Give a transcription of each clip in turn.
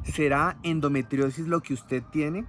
¿Será endometriosis lo que usted tiene?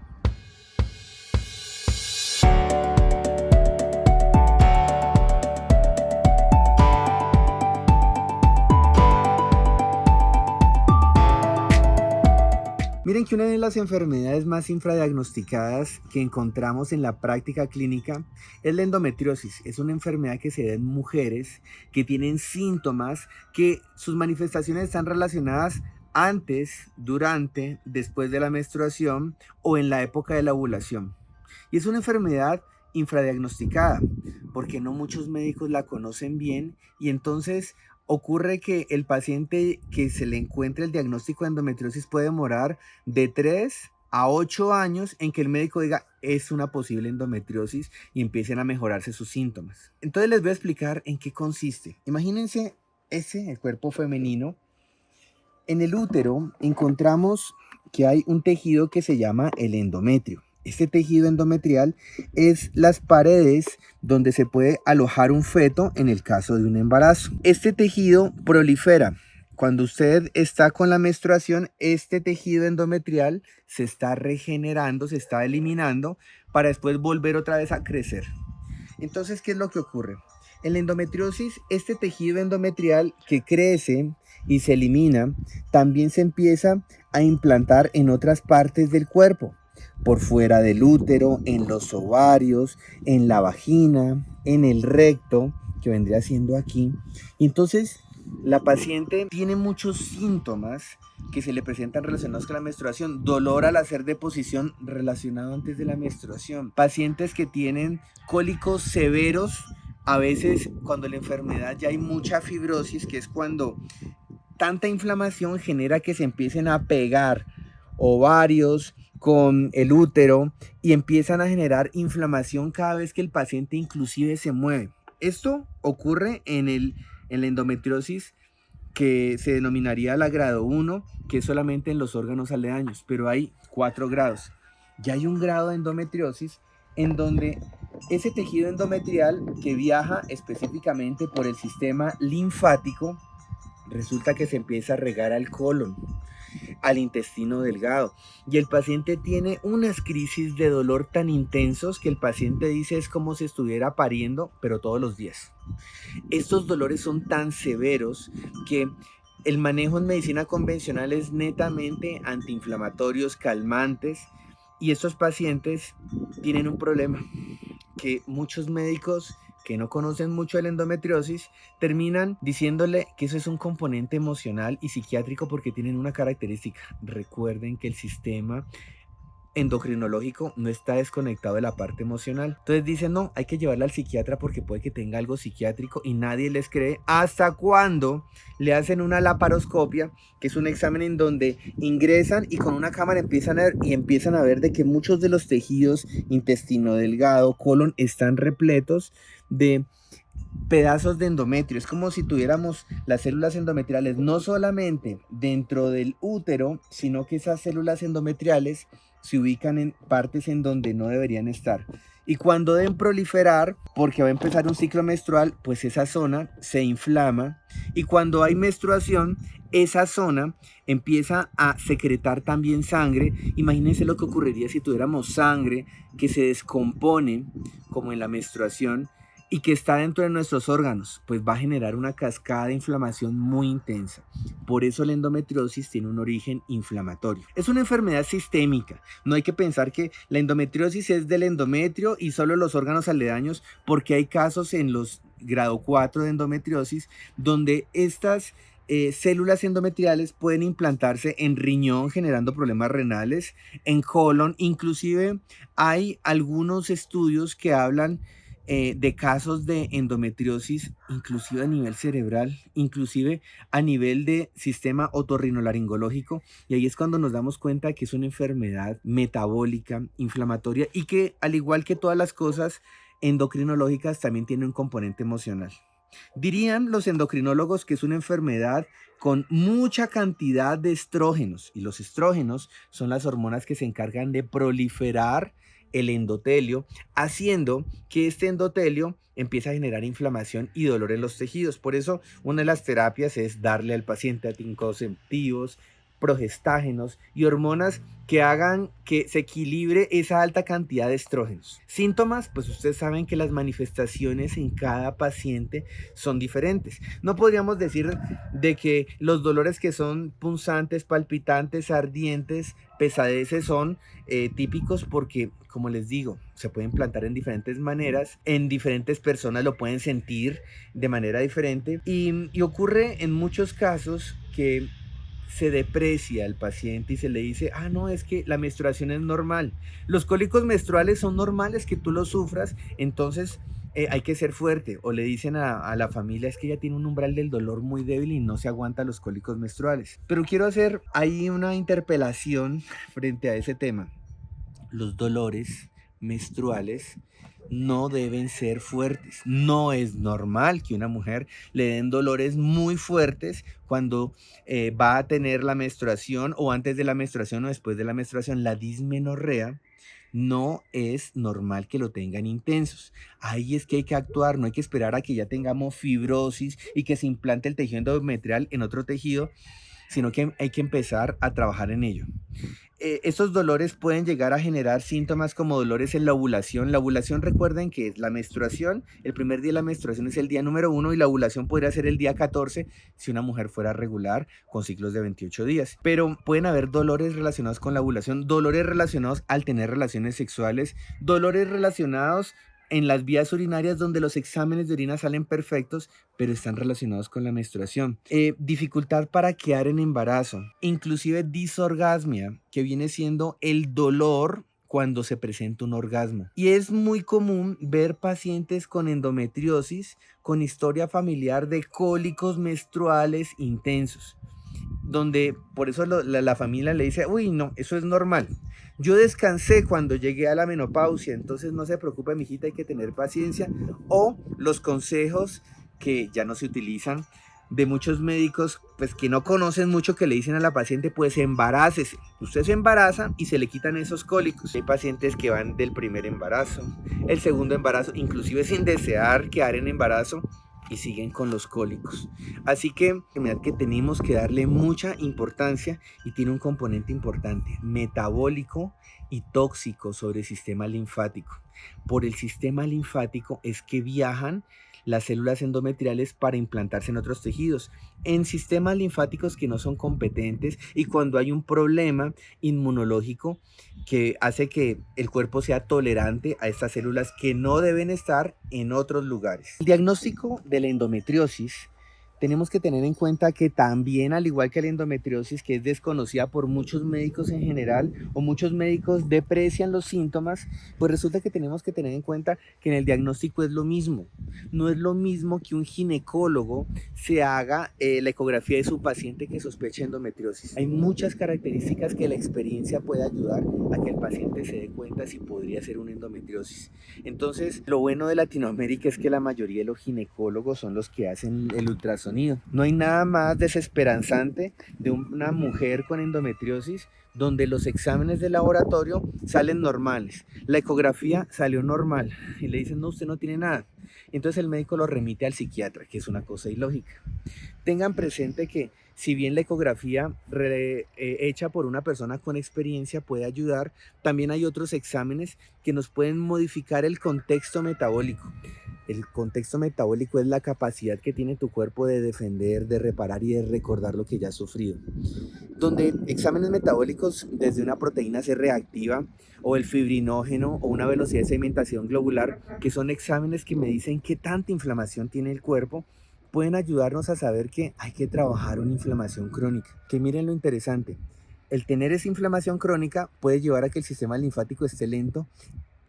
Miren que una de las enfermedades más infradiagnosticadas que encontramos en la práctica clínica es la endometriosis. Es una enfermedad que se da en mujeres que tienen síntomas que sus manifestaciones están relacionadas antes, durante, después de la menstruación o en la época de la ovulación. Y es una enfermedad infradiagnosticada porque no muchos médicos la conocen bien y entonces ocurre que el paciente que se le encuentre el diagnóstico de endometriosis puede demorar de 3 a 8 años en que el médico diga es una posible endometriosis y empiecen a mejorarse sus síntomas. Entonces les voy a explicar en qué consiste. Imagínense el cuerpo femenino. En el útero encontramos que hay un tejido que se llama el endometrio. Este tejido endometrial es las paredes donde se puede alojar un feto en el caso de un embarazo. Este tejido prolifera. Cuando usted está con la menstruación, este tejido endometrial se está regenerando, se está eliminando para después volver otra vez a crecer. Entonces, ¿qué es lo que ocurre? En la endometriosis, este tejido endometrial que crece y se elimina, también se empieza a implantar en otras partes del cuerpo, por fuera del útero, en los ovarios, en la vagina, en el recto, que vendría siendo aquí. Entonces, la paciente tiene muchos síntomas que se le presentan relacionados con la menstruación. Dolor al hacer deposición relacionado antes de la menstruación. Pacientes que tienen cólicos severos, a veces cuando la enfermedad ya hay mucha fibrosis, que es cuando tanta inflamación genera que se empiecen a pegar ovarios con el útero y empiezan a generar inflamación cada vez que el paciente inclusive se mueve. Esto ocurre en la endometriosis que se denominaría la grado 1, que es solamente en los órganos aledaños, pero hay 4 grados. Ya hay un grado de endometriosis en donde ese tejido endometrial que viaja específicamente por el sistema linfático, resulta que se empieza a regar al colon, al intestino delgado, y el paciente tiene unas crisis de dolor tan intensos que el paciente dice es como si estuviera pariendo, pero todos los días. Estos dolores son tan severos que el manejo en medicina convencional es netamente antiinflamatorios, calmantes, y estos pacientes tienen un problema que muchos médicos que no conocen mucho de la endometriosis terminan diciéndole que eso es un componente emocional y psiquiátrico porque tienen una característica. Recuerden que el sistema endocrinológico no está desconectado de la parte emocional. Entonces dicen, no, hay que llevarla al psiquiatra porque puede que tenga algo psiquiátrico y nadie les cree hasta cuando le hacen una laparoscopia, que es un examen en donde ingresan y con una cámara empiezan a ver de que muchos de los tejidos, intestino delgado, colon, están repletos de pedazos de endometrio. Es como si tuviéramos las células endometriales no solamente dentro del útero, sino que esas células endometriales se ubican en partes en donde no deberían estar. Y cuando deben proliferar, porque va a empezar un ciclo menstrual, pues esa zona se inflama. Y cuando hay menstruación, esa zona empieza a secretar también sangre. Imagínense lo que ocurriría si tuviéramos sangre que se descompone, como en la menstruación, y que está dentro de nuestros órganos, pues va a generar una cascada de inflamación muy intensa. Por eso la endometriosis tiene un origen inflamatorio. Es una enfermedad sistémica. No hay que pensar que la endometriosis es del endometrio y solo los órganos aledaños, porque hay casos en los grado 4 de endometriosis donde estas células endometriales pueden implantarse en riñón generando problemas renales, en colon. Inclusive hay algunos estudios que hablan de casos de endometriosis, inclusive a nivel cerebral, inclusive a nivel de sistema otorrinolaringológico, y ahí es cuando nos damos cuenta de que es una enfermedad metabólica, inflamatoria, y que al igual que todas las cosas endocrinológicas también tiene un componente emocional. Dirían los endocrinólogos que es una enfermedad con mucha cantidad de estrógenos, y los estrógenos son las hormonas que se encargan de proliferar el endotelio, haciendo que este endotelio empiece a generar inflamación y dolor en los tejidos. Por eso una de las terapias es darle al paciente anticonceptivos, progestágenos y hormonas que hagan que se equilibre esa alta cantidad de estrógenos. Síntomas, pues ustedes saben que las manifestaciones en cada paciente son diferentes. No podríamos decir de que los dolores que son punzantes, palpitantes, ardientes, pesadeces son típicos porque, como les digo, se pueden plantar en diferentes maneras, en diferentes personas lo pueden sentir de manera diferente y ocurre en muchos casos que se deprecia al paciente y se le dice, ah, no, es que la menstruación es normal. Los cólicos menstruales son normales que tú los sufras, entonces hay que ser fuerte. O le dicen a la familia, es que ella tiene un umbral del dolor muy débil y no se aguanta los cólicos menstruales. Pero quiero hacer ahí una interpelación frente a ese tema. Los dolores menstruales no deben ser fuertes. No es normal que una mujer le den dolores muy fuertes cuando va a tener la menstruación o antes de la menstruación o después de la menstruación. La dismenorrea no es normal que lo tengan intensos. Ahí es que hay que actuar, no hay que esperar a que ya tengamos fibrosis y que se implante el tejido endometrial en otro tejido, sino que hay que empezar a trabajar en ello. Estos dolores pueden llegar a generar síntomas como dolores en la ovulación. La ovulación, recuerden que es la menstruación. El primer día de la menstruación es el día número 1 y la ovulación podría ser el día 14 si una mujer fuera regular con ciclos de 28 días. Pero pueden haber dolores relacionados con la ovulación, dolores relacionados al tener relaciones sexuales, dolores relacionados en las vías urinarias donde los exámenes de orina salen perfectos, pero están relacionados con la menstruación. Dificultad para quedar en embarazo, inclusive disorgasmia, que viene siendo el dolor cuando se presenta un orgasmo. Y es muy común ver pacientes con endometriosis con historia familiar de cólicos menstruales intensos, donde por eso la familia le dice, uy, no, eso es normal. Yo descansé cuando llegué a la menopausia, entonces no se preocupe, mijita, hay que tener paciencia. O los consejos que ya no se utilizan de muchos médicos, pues que no conocen mucho, que le dicen a la paciente, pues embarácese. Usted se embaraza y se le quitan esos cólicos. Hay pacientes que van del primer embarazo, el segundo embarazo, inclusive sin desear quedar en embarazo, y siguen con los cólicos. Así que tenemos que darle mucha importancia y tiene un componente importante, metabólico y tóxico sobre el sistema linfático. Por el sistema linfático es que viajan las células endometriales para implantarse en otros tejidos, en sistemas linfáticos que no son competentes y cuando hay un problema inmunológico que hace que el cuerpo sea tolerante a estas células que no deben estar en otros lugares. El diagnóstico de la endometriosis tenemos que tener en cuenta que también, al igual que la endometriosis, que es desconocida por muchos médicos en general, o muchos médicos deprecian los síntomas, pues resulta que tenemos que tener en cuenta que en el diagnóstico es lo mismo. No es lo mismo que un ginecólogo se haga la ecografía de su paciente que sospecha endometriosis. Hay muchas características que la experiencia puede ayudar a que el paciente se dé cuenta si podría ser una endometriosis. Entonces, lo bueno de Latinoamérica es que la mayoría de los ginecólogos son los que hacen el ultrasonido. No hay nada más desesperanzante de una mujer con endometriosis donde los exámenes de laboratorio salen normales, la ecografía salió normal y le dicen, no, usted no tiene nada. Entonces el médico lo remite al psiquiatra, que es una cosa ilógica. Tengan presente que si bien la ecografía hecha por una persona con experiencia puede ayudar, también hay otros exámenes que nos pueden modificar el contexto metabólico. El contexto metabólico es la capacidad que tiene tu cuerpo de defender, de reparar y de recordar lo que ya has sufrido. Donde exámenes metabólicos desde una proteína C reactiva o el fibrinógeno o una velocidad de sedimentación globular, que son exámenes que me dicen qué tanta inflamación tiene el cuerpo, pueden ayudarnos a saber que hay que trabajar una inflamación crónica. Que miren lo interesante, el tener esa inflamación crónica puede llevar a que el sistema linfático esté lento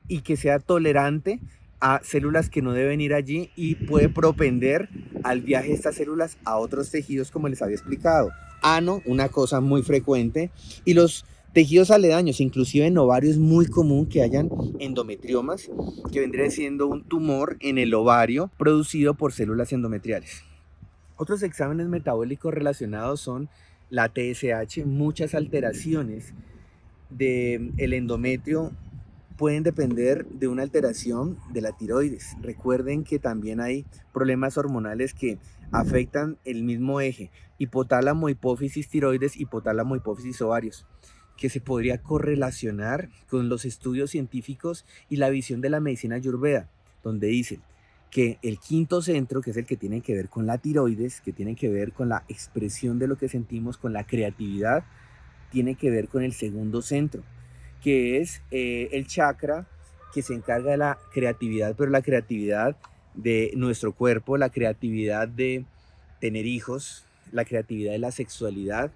y que sea tolerante a células que no deben ir allí y puede propender al viaje de estas células a otros tejidos, como les había explicado. Ano, una cosa muy frecuente, y los tejidos aledaños, inclusive en ovario es muy común que hayan endometriomas, que vendría siendo un tumor en el ovario producido por células endometriales. Otros exámenes metabólicos relacionados son la TSH, muchas alteraciones del endometrio pueden depender de una alteración de la tiroides. Recuerden que también hay problemas hormonales que afectan el mismo eje, hipotálamo, hipófisis, tiroides, hipotálamo, hipófisis, ovarios, que se podría correlacionar con los estudios científicos y la visión de la medicina ayurveda, donde dicen que el quinto centro, que es el que tiene que ver con la tiroides, que tiene que ver con la expresión de lo que sentimos, con la creatividad, tiene que ver con el segundo centro, que es el chakra que se encarga de la creatividad, pero la creatividad de nuestro cuerpo, la creatividad de tener hijos, la creatividad de la sexualidad.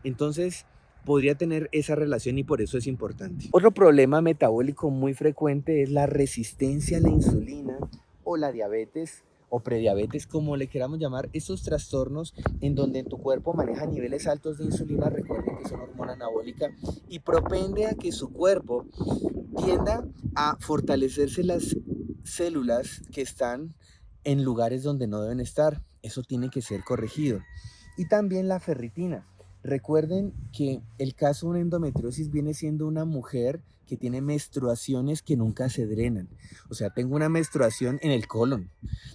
Entonces, podría tener esa relación y por eso es importante. Otro problema metabólico muy frecuente es la resistencia a la insulina o la diabetes o prediabetes, como le queramos llamar, esos trastornos en donde en tu cuerpo maneja niveles altos de insulina. Recuerden que son hormona anabólica y propende a que su cuerpo tienda a fortalecerse las células que están en lugares donde no deben estar. Eso tiene que ser corregido. Y también la ferritina. Recuerden que el caso de una endometriosis viene siendo una mujer que tiene menstruaciones que nunca se drenan. O sea, tengo una menstruación en el colon,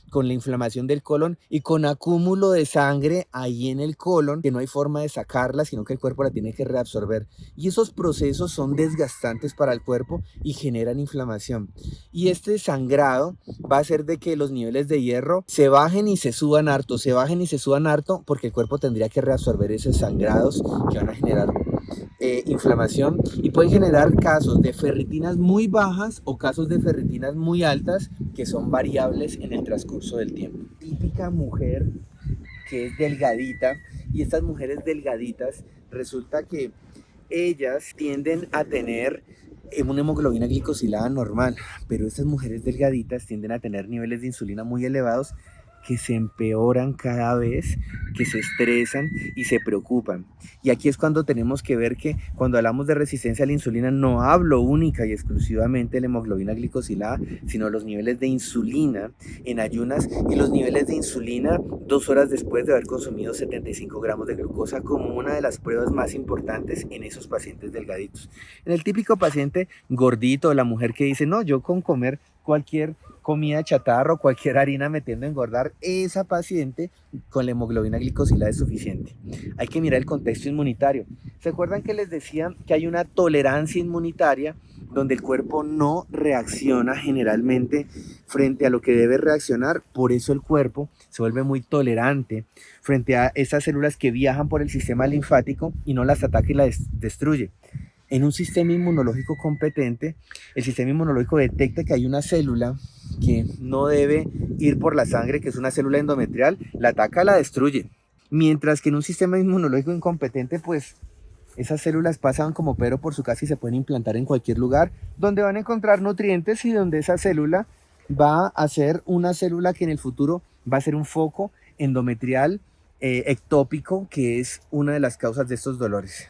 con la inflamación del colon y con acúmulo de sangre ahí en el colon, que no hay forma de sacarla, sino que el cuerpo la tiene que reabsorber. Y esos procesos son desgastantes para el cuerpo y generan inflamación. Y este sangrado va a hacer de que los niveles de hierro se bajen y se suban harto, se bajen y se suban harto, porque el cuerpo tendría que reabsorber esos sangrados que van a generar inflamación y pueden generar casos de ferritinas muy bajas o casos de ferritinas muy altas que son variables en el transcurso del tiempo. Típica mujer que es delgadita, y estas mujeres delgaditas resulta que ellas tienden a tener una hemoglobina glicosilada normal, pero estas mujeres delgaditas tienden a tener niveles de insulina muy elevados que se empeoran cada vez que se estresan y se preocupan. Y aquí es cuando tenemos que ver que cuando hablamos de resistencia a la insulina no hablo única y exclusivamente de la hemoglobina glicosilada, sino los niveles de insulina en ayunas y los niveles de insulina 2 horas después de haber consumido 75 gramos de glucosa como una de las pruebas más importantes en esos pacientes delgaditos. En el típico paciente gordito, la mujer que dice, no, yo con comer cualquier comida chatarra o cualquier harina me tiendo a engordar, esa paciente con la hemoglobina glicosilada es suficiente. Hay que mirar el contexto inmunitario. ¿Se acuerdan que les decía que hay una tolerancia inmunitaria donde el cuerpo no reacciona generalmente frente a lo que debe reaccionar? Por eso el cuerpo se vuelve muy tolerante frente a esas células que viajan por el sistema linfático y no las ataca y las destruye. En un sistema inmunológico competente, el sistema inmunológico detecta que hay una célula que no debe ir por la sangre, que es una célula endometrial, la ataca, la destruye. Mientras que en un sistema inmunológico incompetente, pues esas células pasan como Pedro por su casa y se pueden implantar en cualquier lugar donde van a encontrar nutrientes y donde esa célula va a ser una célula que en el futuro va a ser un foco endometrial ectópico, que es una de las causas de estos dolores.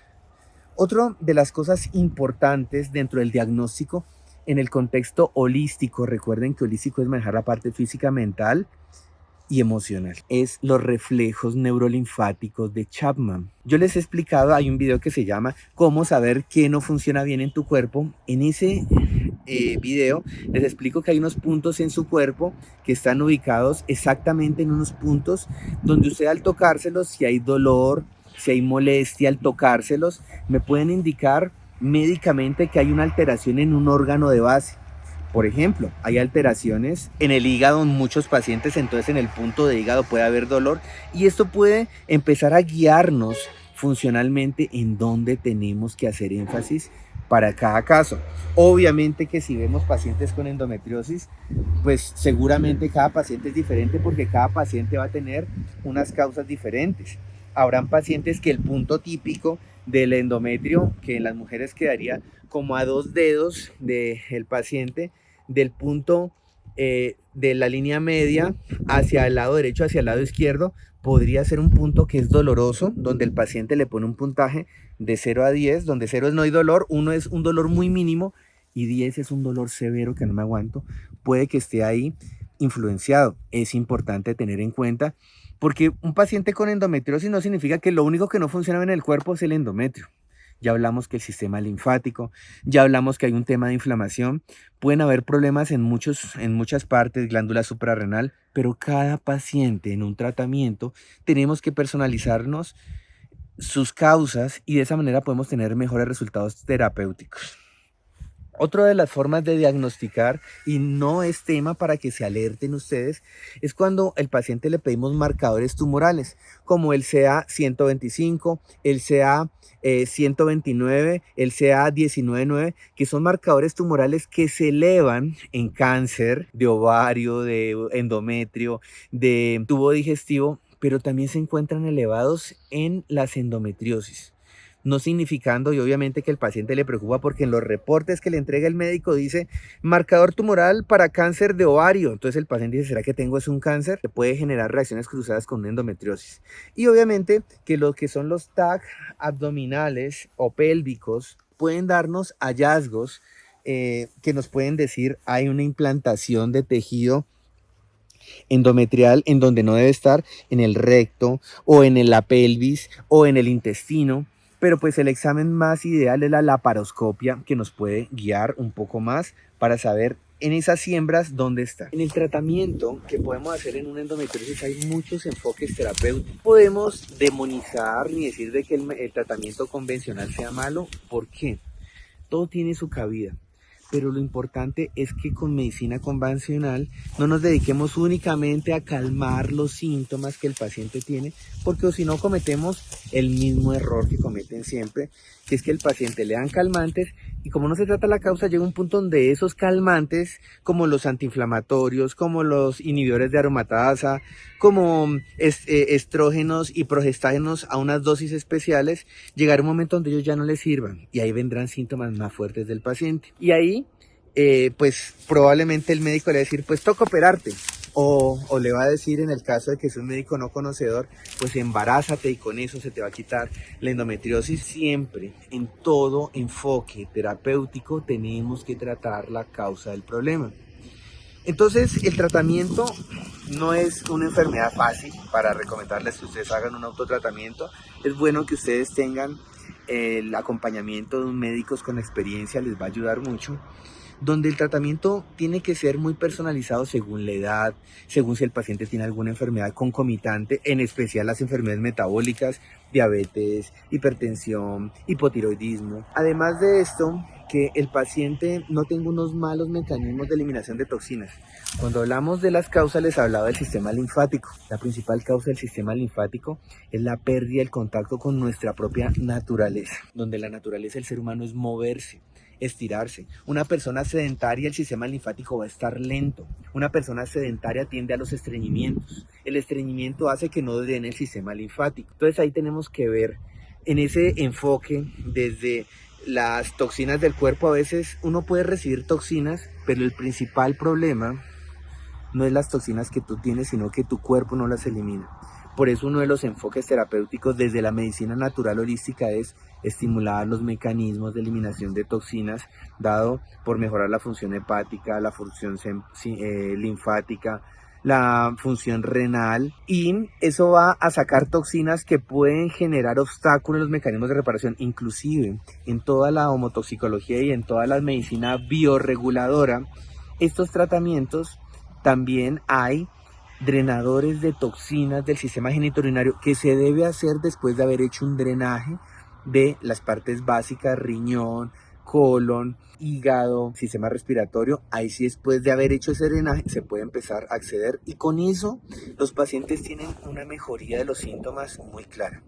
Otra de las cosas importantes dentro del diagnóstico en el contexto holístico, recuerden que holístico es manejar la parte física, mental y emocional, es los reflejos neurolinfáticos de Chapman. Yo les he explicado, hay un video que se llama cómo saber qué no funciona bien en tu cuerpo. En ese video les explico que hay unos puntos en su cuerpo que están ubicados exactamente en unos puntos donde usted al tocárselos, si hay dolor, si hay molestia al tocárselos, me pueden indicar médicamente que hay una alteración en un órgano de base. Por ejemplo, hay alteraciones en el hígado en muchos pacientes, entonces en el punto de hígado puede haber dolor y esto puede empezar a guiarnos funcionalmente en dónde tenemos que hacer énfasis para cada caso. Obviamente que si vemos pacientes con endometriosis, pues seguramente cada paciente es diferente porque cada paciente va a tener unas causas diferentes. Habrán pacientes que el punto típico del endometrio, que en las mujeres quedaría como a 2 dedos del paciente, del punto de la línea media hacia el lado derecho, hacia el lado izquierdo, podría ser un punto que es doloroso, donde el paciente le pone un puntaje de 0 a 10, donde 0 es no hay dolor, 1 es un dolor muy mínimo y 10 es un dolor severo que no me aguanto. Puede que esté ahí influenciado. Es importante tener en cuenta porque un paciente con endometriosis no significa que lo único que no funciona en el cuerpo es el endometrio. ya hablamos que el sistema linfático, ya hablamos que hay un tema de inflamación, pueden haber problemas en muchas partes, glándula suprarrenal, pero cada paciente en un tratamiento tenemos que personalizarnos sus causas y de esa manera podemos tener mejores resultados terapéuticos. Otra de las formas de diagnosticar, y no es tema para que se alerten ustedes, es cuando al paciente le pedimos marcadores tumorales, como el CA-125, el CA-129, el CA-199, que son marcadores tumorales que se elevan en cáncer de ovario, de endometrio, de tubo digestivo, pero también se encuentran elevados en las endometriosis, no significando y obviamente que el paciente le preocupa porque en los reportes que le entrega el médico dice marcador tumoral para cáncer de ovario. Entonces el paciente dice, ¿será que tengo es un cáncer? Que puede generar reacciones cruzadas con una endometriosis. Y obviamente que lo que son los TAC abdominales o pélvicos pueden darnos hallazgos que nos pueden decir hay una implantación de tejido endometrial en donde no debe estar, en el recto o en la pelvis o en el intestino. Pero pues el examen más ideal es la laparoscopia, que nos puede guiar un poco más para saber en esas siembras dónde está. En el tratamiento que podemos hacer en una endometriosis hay muchos enfoques terapéuticos. Podemos demonizar ni decir de que el tratamiento convencional sea malo. ¿Por qué? Todo tiene su cabida. Pero lo importante es que con medicina convencional no nos dediquemos únicamente a calmar los síntomas que el paciente tiene, porque si no cometemos el mismo error que cometen siempre, que es que el paciente le dan calmantes y como no se trata la causa, llega un punto donde esos calmantes, como los antiinflamatorios, como los inhibidores de aromatasa, como estrógenos y progestágenos a unas dosis especiales, llegará un momento donde ellos ya no les sirvan y ahí vendrán síntomas más fuertes del paciente. Y ahí, pues probablemente el médico le va a decir, pues toca operarte. O le va a decir, en el caso de que sea un médico no conocedor, pues embarázate y con eso se te va a quitar la endometriosis. Siempre, en todo enfoque terapéutico, tenemos que tratar la causa del problema. Entonces, el tratamiento no es una enfermedad fácil para recomendarles que ustedes hagan un autotratamiento. Es bueno que ustedes tengan el acompañamiento de un médico con experiencia, les va a ayudar mucho, donde el tratamiento tiene que ser muy personalizado según la edad, según si el paciente tiene alguna enfermedad concomitante, en especial las enfermedades metabólicas, diabetes, hipertensión, hipotiroidismo. Además de esto, que el paciente no tenga unos malos mecanismos de eliminación de toxinas. Cuando hablamos de las causas, les hablaba del sistema linfático. La principal causa del sistema linfático es la pérdida del contacto con nuestra propia naturaleza, donde la naturaleza del ser humano es moverse, estirarse. Una persona sedentaria, el sistema linfático va a estar lento. Una persona sedentaria tiende a los estreñimientos. El estreñimiento hace que no drene el sistema linfático. Entonces ahí tenemos que ver en ese enfoque desde las toxinas del cuerpo. A veces uno puede recibir toxinas, pero el principal problema no es las toxinas que tú tienes, sino que tu cuerpo no las elimina. Por eso uno de los enfoques terapéuticos desde la medicina natural holística es estimular los mecanismos de eliminación de toxinas, dado por mejorar la función hepática, la función linfática, la función renal, y eso va a sacar toxinas que pueden generar obstáculos en los mecanismos de reparación. Inclusive en toda la homotoxicología y en toda la medicina bioreguladora, estos tratamientos también hay drenadores de toxinas del sistema genitourinario que se debe hacer después de haber hecho un drenaje de las partes básicas, riñón, colon, hígado, sistema respiratorio. Ahí sí, después de haber hecho ese drenaje se puede empezar a acceder y con eso los pacientes tienen una mejoría de los síntomas muy clara.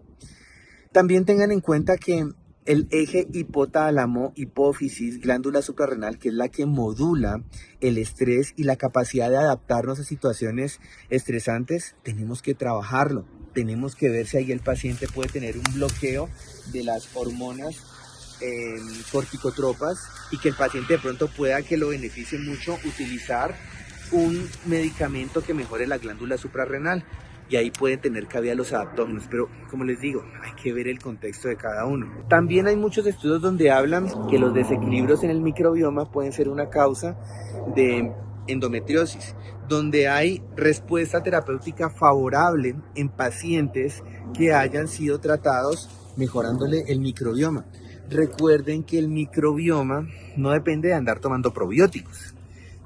También tengan en cuenta que el eje hipotálamo-hipófisis, glándula suprarrenal, que es la que modula el estrés y la capacidad de adaptarnos a situaciones estresantes, tenemos que trabajarlo. Tenemos que ver si ahí el paciente puede tener un bloqueo de las hormonas corticotropas y que el paciente de pronto pueda, que lo beneficie mucho, utilizar un medicamento que mejore la glándula suprarrenal. Y ahí pueden tener cabida los adaptógenos, pero como les digo, hay que ver el contexto de cada uno. También hay muchos estudios donde hablan que los desequilibrios en el microbioma pueden ser una causa de endometriosis, donde hay respuesta terapéutica favorable en pacientes que hayan sido tratados mejorándole el microbioma. Recuerden que el microbioma no depende de andar tomando probióticos,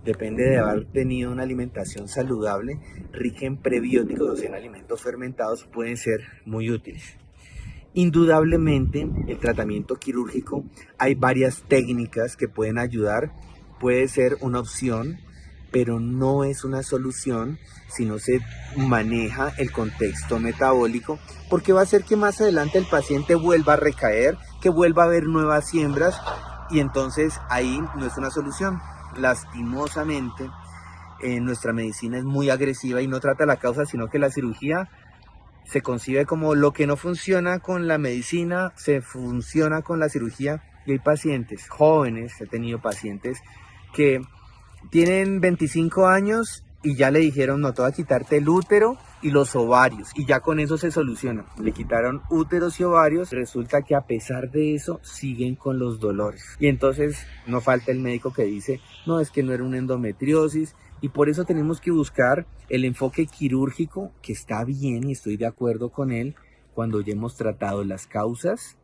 depende de haber tenido una alimentación saludable, rica en prebióticos, o sea, en alimentos fermentados, pueden ser muy útiles. Indudablemente, el tratamiento quirúrgico, hay varias técnicas que pueden ayudar, puede ser una opción, pero no es una solución si no se maneja el contexto metabólico, porque va a hacer que más adelante el paciente vuelva a recaer, que vuelva a haber nuevas siembras, y entonces ahí no es una solución. Lastimosamente, nuestra medicina es muy agresiva y no trata la causa, sino que la cirugía se concibe como lo que no funciona con la medicina, se funciona con la cirugía. Y hay pacientes jóvenes, he tenido pacientes que tienen 25 años y ya le dijeron, no, te voy a quitarte el útero y los ovarios, y ya con eso se soluciona. Le quitaron úteros y ovarios, resulta que a pesar de eso siguen con los dolores. Y entonces no falta el médico que dice, no, es que no era una endometriosis, y por eso tenemos que buscar el enfoque quirúrgico, que está bien y estoy de acuerdo con él, cuando ya hemos tratado las causas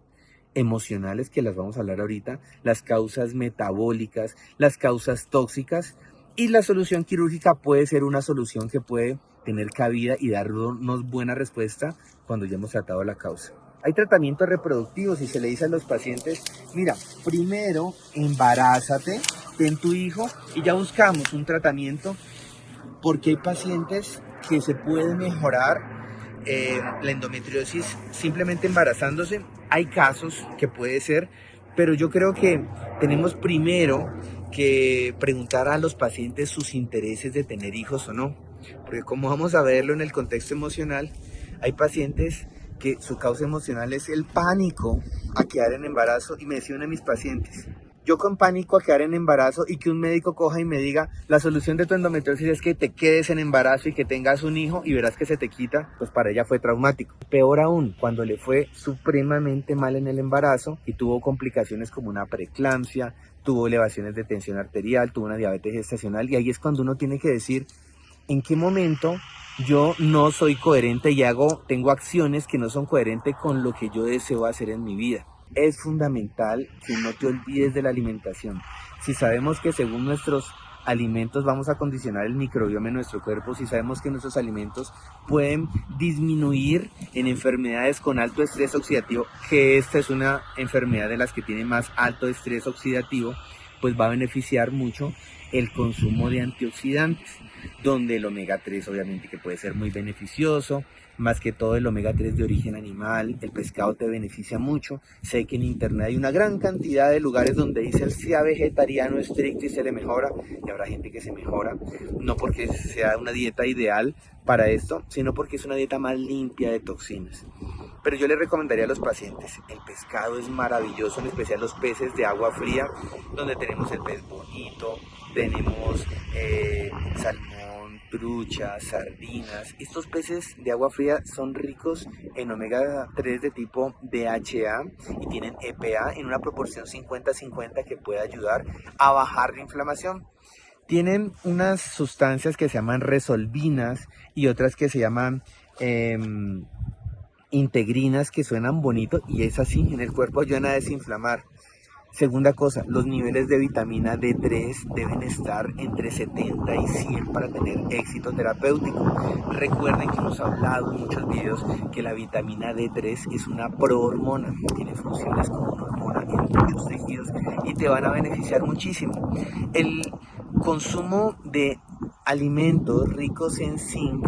emocionales, que las vamos a hablar ahorita, las causas metabólicas, las causas tóxicas, y la solución quirúrgica puede ser una solución que puede tener cabida y darnos buena respuesta cuando ya hemos tratado la causa. Hay tratamientos reproductivos y se le dice a los pacientes, mira, primero embarázate, ten tu hijo y ya buscamos un tratamiento, porque hay pacientes que se puede mejorar la endometriosis simplemente embarazándose. Hay casos que puede ser, pero yo creo que tenemos primero que preguntar a los pacientes sus intereses de tener hijos o no, porque como vamos a verlo en el contexto emocional, hay pacientes que su causa emocional es el pánico a quedar en embarazo, y me decía una de mis pacientes, yo con pánico a quedar en embarazo y que un médico coja y me diga, la solución de tu endometriosis es que te quedes en embarazo y que tengas un hijo y verás que se te quita, pues para ella fue traumático. Peor aún, cuando le fue supremamente mal en el embarazo y tuvo complicaciones como una preeclampsia, tuvo elevaciones de tensión arterial, tuvo una diabetes gestacional, y ahí es cuando uno tiene que decir, ¿en qué momento yo no soy coherente y tengo acciones que no son coherentes con lo que yo deseo hacer en mi vida? Es fundamental que no te olvides de la alimentación. Si sabemos que según nuestros alimentos vamos a condicionar el microbioma en nuestro cuerpo, si sabemos que nuestros alimentos pueden disminuir en enfermedades con alto estrés oxidativo, que esta es una enfermedad de las que tiene más alto estrés oxidativo, pues va a beneficiar mucho el consumo de antioxidantes, donde el omega 3 obviamente que puede ser muy beneficioso, más que todo el omega 3 de origen animal, el pescado te beneficia mucho. Sé que en internet hay una gran cantidad de lugares donde dice sea vegetariano estricto y se le mejora, y habrá gente que se mejora, no porque sea una dieta ideal para esto, sino porque es una dieta más limpia de toxinas. Pero yo le recomendaría a los pacientes, el pescado es maravilloso, en especial los peces de agua fría, donde tenemos el pez bonito, tenemos salmón, trucha, sardinas. Estos peces de agua fría son ricos en omega 3 de tipo DHA y tienen EPA en una proporción 50-50 que puede ayudar a bajar la inflamación. Tienen unas sustancias que se llaman resolvinas y otras que se llaman integrinas, que suenan bonito y es así, en el cuerpo ayudan a desinflamar. Segunda cosa, los niveles de vitamina D3 deben estar entre 70 y 100 para tener éxito terapéutico. Recuerden que hemos hablado en muchos videos que la vitamina D3 es una prohormona, tiene funciones como una hormona en muchos tejidos y te van a beneficiar muchísimo. El consumo de alimentos ricos en zinc,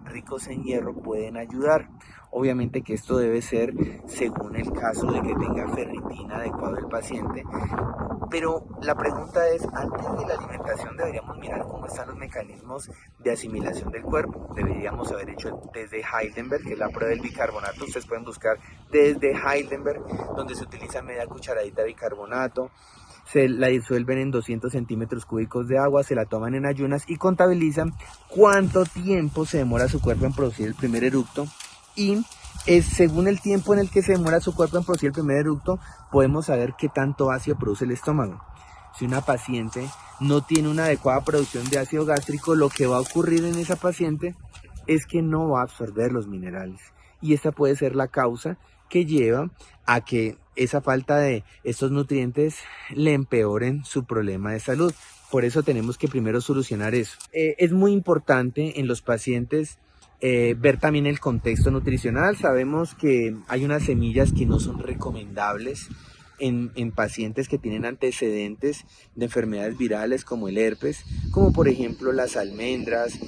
ricos en hierro, pueden ayudar. Obviamente que esto debe ser según el caso de que tenga ferritina adecuado el paciente, pero la pregunta es, antes de la alimentación deberíamos mirar cómo están los mecanismos de asimilación del cuerpo. Deberíamos haber hecho el test de Heidelberg, que es la prueba del bicarbonato. Ustedes pueden buscar test de Heidelberg, donde se utiliza media cucharadita de bicarbonato, se la disuelven en 200 centímetros cúbicos de agua, se la toman en ayunas y contabilizan cuánto tiempo se demora su cuerpo en producir el primer eructo. Y según el tiempo en el que se demora su cuerpo en producir el primer eructo, podemos saber qué tanto ácido produce el estómago. Si una paciente no tiene una adecuada producción de ácido gástrico, lo que va a ocurrir en esa paciente es que no va a absorber los minerales. Y esta puede ser la causa que lleva a que esa falta de estos nutrientes le empeoren su problema de salud. Por eso tenemos que primero solucionar eso. Es muy importante en los pacientes ver también el contexto nutricional. Sabemos que hay unas semillas que no son recomendables en pacientes que tienen antecedentes de enfermedades virales como el herpes, como por ejemplo las almendras,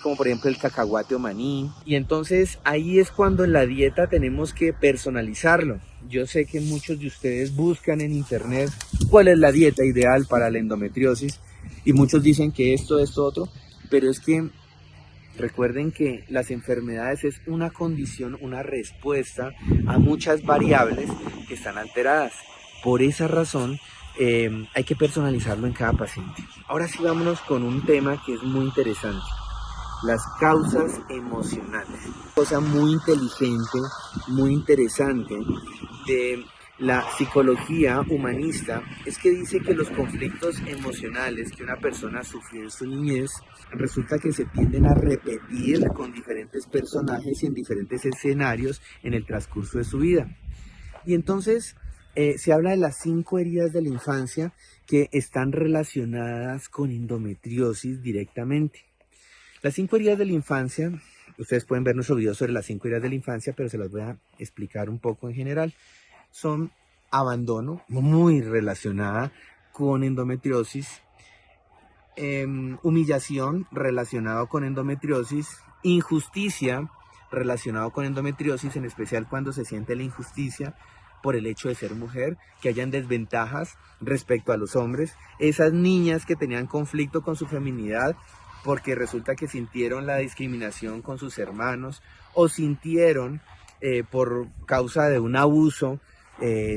como por ejemplo el cacahuate o maní. Y entonces ahí es cuando en la dieta tenemos que personalizarlo. Yo sé que muchos de ustedes buscan en internet cuál es la dieta ideal para la endometriosis y muchos dicen que esto, otro, pero es que recuerden que las enfermedades es una condición, una respuesta a muchas variables que están alteradas. Por esa razón hay que personalizarlo en cada paciente. Ahora sí vámonos con un tema que es muy interesante. Las causas emocionales. Cosa muy inteligente, muy interesante de la psicología humanista es que dice que los conflictos emocionales que una persona sufrió en su niñez resulta que se tienden a repetir con diferentes personajes y en diferentes escenarios en el transcurso de su vida. Y entonces se habla de las 5 heridas de la infancia que están relacionadas con endometriosis directamente. Las 5 heridas de la infancia, ustedes pueden ver nuestro video sobre las 5 heridas de la infancia, pero se las voy a explicar un poco en general. Son abandono, muy relacionada con endometriosis, humillación relacionado con endometriosis, injusticia relacionado con endometriosis, en especial cuando se siente la injusticia por el hecho de ser mujer, que hayan desventajas respecto a los hombres, esas niñas que tenían conflicto con su feminidad porque resulta que sintieron la discriminación con sus hermanos o sintieron por causa de un abuso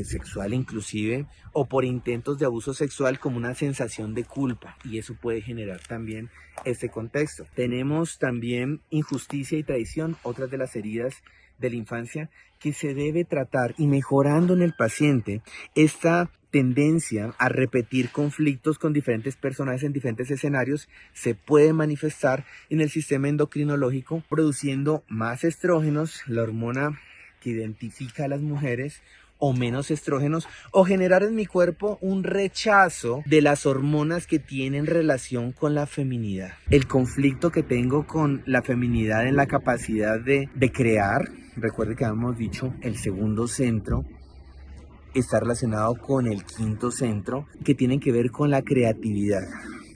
sexual inclusive o por intentos de abuso sexual como una sensación de culpa, y eso puede generar también este contexto. Tenemos también injusticia y traición, otras de las heridas de la infancia que se debe tratar, y mejorando en el paciente esta tendencia a repetir conflictos con diferentes personajes en diferentes escenarios se puede manifestar en el sistema endocrinológico produciendo más estrógenos, la hormona que identifica a las mujeres, o menos estrógenos, o generar en mi cuerpo un rechazo de las hormonas que tienen relación con la feminidad. El conflicto que tengo con la feminidad en la capacidad de crear, recuerde que habíamos dicho el segundo centro está relacionado con el quinto centro, que tienen que ver con la creatividad,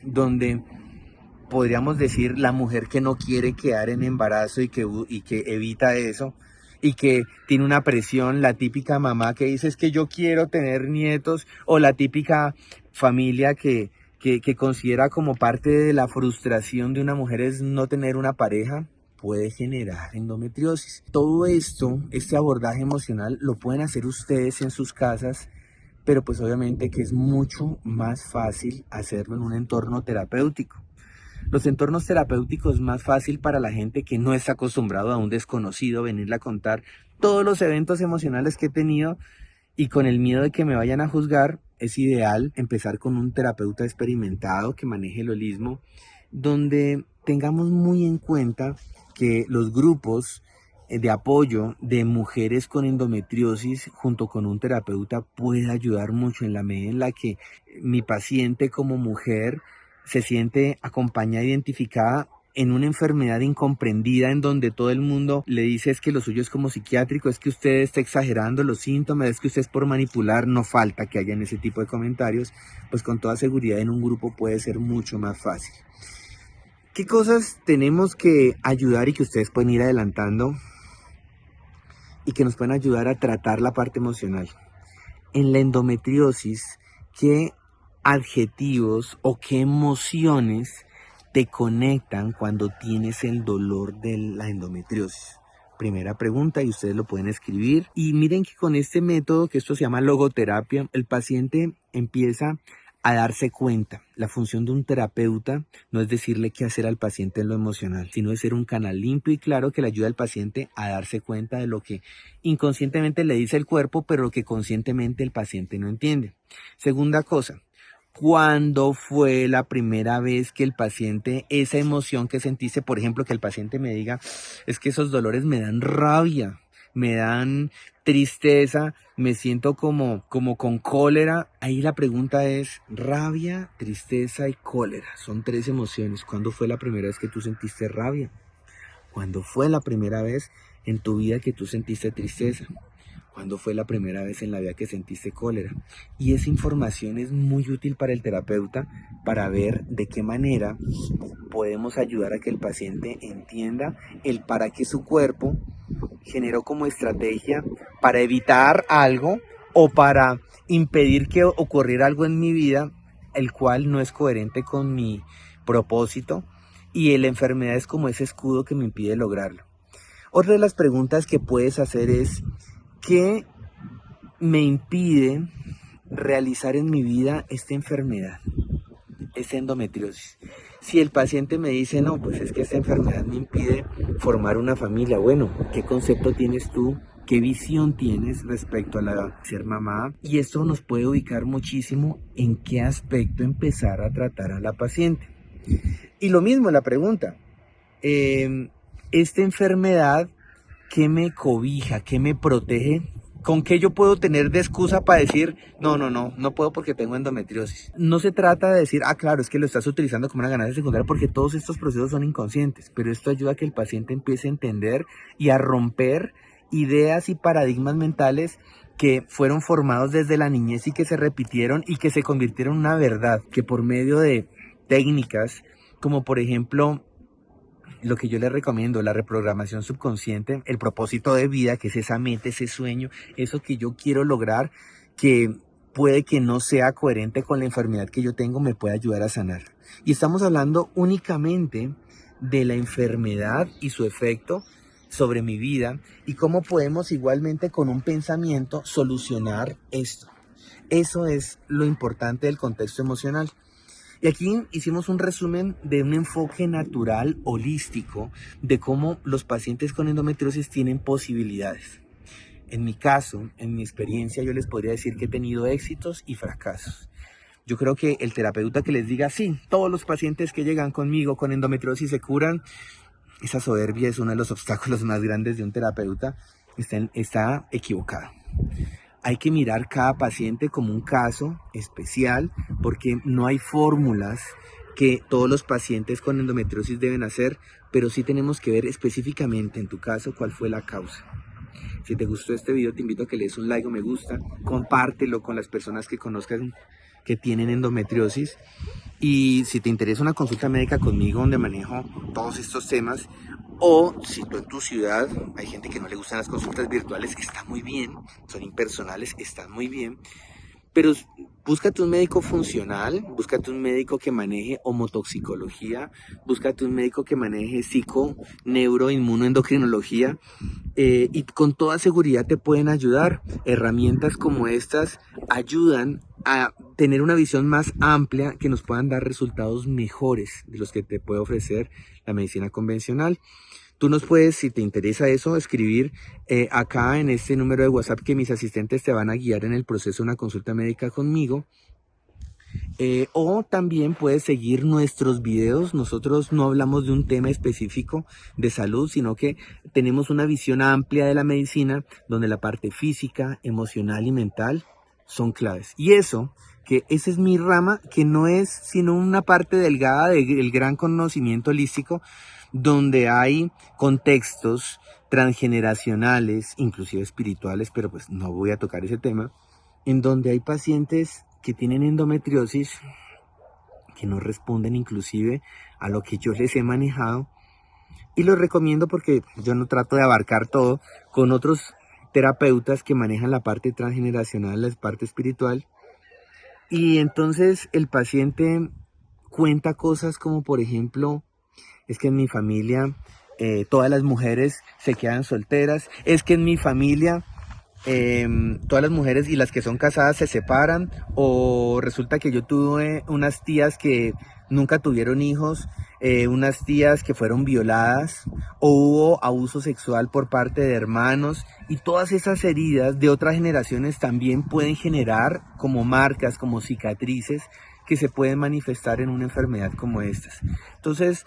donde podríamos decir la mujer que no quiere quedar en embarazo y que evita eso, y que tiene una presión, la típica mamá que dice es que yo quiero tener nietos, o la típica familia que considera como parte de la frustración de una mujer es no tener una pareja, puede generar endometriosis. Todo esto, este abordaje emocional, lo pueden hacer ustedes en sus casas, pero pues obviamente que es mucho más fácil hacerlo en un entorno terapéutico. Los entornos terapéuticos es más fácil para la gente que no está acostumbrado a un desconocido venirle a contar todos los eventos emocionales que he tenido, y con el miedo de que me vayan a juzgar, es ideal empezar con un terapeuta experimentado que maneje el holismo, donde tengamos muy en cuenta que los grupos de apoyo de mujeres con endometriosis junto con un terapeuta puede ayudar mucho en la medida en la que mi paciente como mujer se siente acompañada, identificada en una enfermedad incomprendida en donde todo el mundo le dice es que lo suyo es como psiquiátrico, es que usted está exagerando los síntomas, es que usted es por manipular. No falta que hayan ese tipo de comentarios, pues con toda seguridad en un grupo puede ser mucho más fácil. ¿Qué cosas tenemos que ayudar y que ustedes pueden ir adelantando y que nos pueden ayudar a tratar la parte emocional? En la endometriosis, ¿qué adjetivos o qué emociones te conectan cuando tienes el dolor de la endometriosis? Primera pregunta, y ustedes lo pueden escribir. Y miren que con este método, que esto se llama logoterapia, el paciente empieza a darse cuenta. La función de un terapeuta no es decirle qué hacer al paciente en lo emocional, sino es ser un canal limpio y claro que le ayuda al paciente a darse cuenta de lo que inconscientemente le dice el cuerpo, pero lo que conscientemente el paciente no entiende. Segunda cosa, ¿cuándo fue la primera vez que el paciente, esa emoción que sentiste, por ejemplo, que el paciente me diga, es que esos dolores me dan rabia, me dan tristeza, me siento como con cólera. Ahí la pregunta es, rabia, tristeza y cólera. Son 3 emociones. ¿Cuándo fue la primera vez que tú sentiste rabia? ¿Cuándo fue la primera vez en tu vida que tú sentiste tristeza? ¿Cuándo fue la primera vez en la vida que sentiste cólera? Y esa información es muy útil para el terapeuta para ver de qué manera podemos ayudar a que el paciente entienda el para qué su cuerpo generó como estrategia para evitar algo o para impedir que ocurriera algo en mi vida, el cual no es coherente con mi propósito, y la enfermedad es como ese escudo que me impide lograrlo. Otra de las preguntas que puedes hacer es, ¿qué me impide realizar en mi vida esta enfermedad, esta endometriosis? Si el paciente me dice, no, pues es que esta enfermedad me impide formar una familia, bueno, ¿qué concepto tienes tú? ¿Qué visión tienes respecto a la ser mamá? Y esto nos puede ubicar muchísimo en qué aspecto empezar a tratar a la paciente. Y lo mismo la pregunta, esta enfermedad, ¿qué me cobija? ¿Qué me protege? ¿Con qué yo puedo tener de excusa para decir, no puedo porque tengo endometriosis? No se trata de decir, claro, es que lo estás utilizando como una ganancia secundaria, porque todos estos procesos son inconscientes, pero esto ayuda a que el paciente empiece a entender y a romper ideas y paradigmas mentales que fueron formados desde la niñez y que se repitieron y que se convirtieron en una verdad, que por medio de técnicas como por ejemplo lo que yo les recomiendo, la reprogramación subconsciente, el propósito de vida, que es esa meta, ese sueño, eso que yo quiero lograr, que puede que no sea coherente con la enfermedad que yo tengo, me puede ayudar a sanar. Y estamos hablando únicamente de la enfermedad y su efecto sobre mi vida y cómo podemos igualmente con un pensamiento solucionar esto. Eso es lo importante del contexto emocional. Y aquí hicimos un resumen de un enfoque natural, holístico, de cómo los pacientes con endometriosis tienen posibilidades. En mi caso, en mi experiencia, yo les podría decir que he tenido éxitos y fracasos. Yo creo que el terapeuta que les diga, sí, todos los pacientes que llegan conmigo con endometriosis se curan, esa soberbia es uno de los obstáculos más grandes de un terapeuta, está equivocado. Hay que mirar cada paciente como un caso especial porque no hay fórmulas que todos los pacientes con endometriosis deben hacer, pero sí tenemos que ver específicamente en tu caso cuál fue la causa. Si te gustó este video, te invito a que le des un like o me gusta, compártelo con las personas que conozcan que tienen endometriosis. Y si te interesa una consulta médica conmigo donde manejo todos estos temas, o si tú en tu ciudad hay gente que no le gustan las consultas virtuales, está muy bien, son impersonales, están muy bien, pero búscate un médico funcional, búscate un médico que maneje homotoxicología, búscate un médico que maneje neuroinmunoendocrinología, y con toda seguridad te pueden ayudar. Herramientas como estas ayudan a tener una visión más amplia que nos puedan dar resultados mejores de los que te puede ofrecer la medicina convencional. Tú nos puedes, si te interesa eso, escribir acá en este número de WhatsApp que mis asistentes te van a guiar en el proceso de una consulta médica conmigo. O también puedes seguir nuestros videos. Nosotros no hablamos de un tema específico de salud, sino que tenemos una visión amplia de la medicina donde la parte física, emocional y mental son claves. Y eso, que esa es mi rama, que no es sino una parte delgada del gran conocimiento holístico, donde hay contextos transgeneracionales, inclusive espirituales, pero pues no voy a tocar ese tema, en donde hay pacientes que tienen endometriosis que no responden inclusive a lo que yo les he manejado, y los recomiendo porque yo no trato de abarcar todo, con otros terapeutas que manejan la parte transgeneracional, la parte espiritual, y entonces el paciente cuenta cosas como por ejemplo, es que en mi familia todas las mujeres se quedan solteras, es que en mi familia todas las mujeres y las que son casadas se separan, o resulta que yo tuve unas tías que nunca tuvieron hijos, unas tías que fueron violadas, o hubo abuso sexual por parte de hermanos, y todas esas heridas de otras generaciones también pueden generar como marcas, como cicatrices que se pueden manifestar en una enfermedad como estas. Entonces,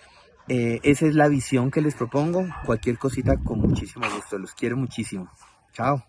esa es la visión que les propongo. Cualquier cosita con muchísimo gusto. Los quiero muchísimo. Chao.